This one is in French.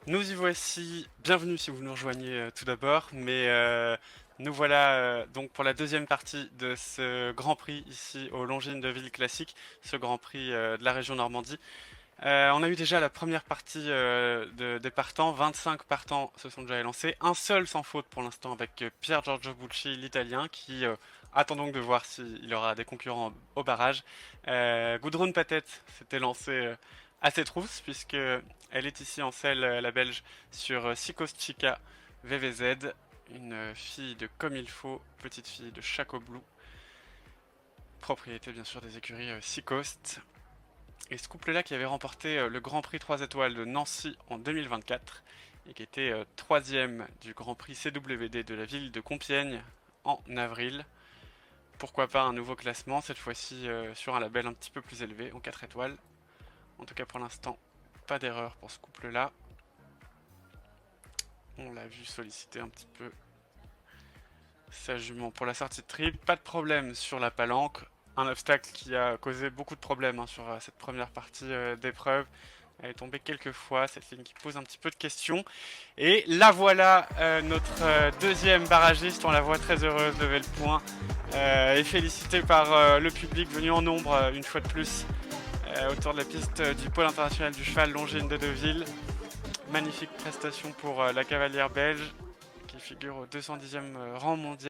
Nous y voici, bienvenue si vous nous rejoignez tout d'abord, nous voilà donc pour la deuxième partie de ce Grand Prix ici au Longines de Ville Classique, ce Grand Prix de la région Normandie. On a eu déjà la première partie des partants, 25 partants se sont déjà élancés, un seul sans faute pour l'instant avec Pier Giorgio Bucci, l'Italien, qui attend donc de voir s'il aura des concurrents au barrage. Gudrun Patet s'était lancée à ses trousses puisque elle est ici en selle, la Belge, sur Sikos Chica VVZ, une fille de comme il faut, petite fille de Chaco Blue, propriété bien sûr des écuries Seacoast. Et ce couple-là qui avait remporté le Grand Prix 3 étoiles de Nancy en 2024 et qui était troisième du Grand Prix CWD de la ville de Compiègne en avril. Pourquoi pas un nouveau classement, cette fois-ci sur un label un petit peu plus élevé, en 4 étoiles. En tout cas pour l'instant, pas d'erreur pour ce couple-là. On l'a vu solliciter un petit peu sa jument pour la sortie de trip. Pas de problème sur la palanque. Un obstacle qui a causé beaucoup de problèmes sur cette première partie d'épreuve. Elle est tombée quelques fois, cette ligne qui pose un petit peu de questions. Et la voilà, notre deuxième barragiste, on la voit très heureuse, lever le point. Et félicitée par le public venu en nombre, une fois de plus, autour de la piste du pôle international du cheval Longines de Deauville. Magnifique prestation pour la cavalière belge, qui figure au 210e rang mondial.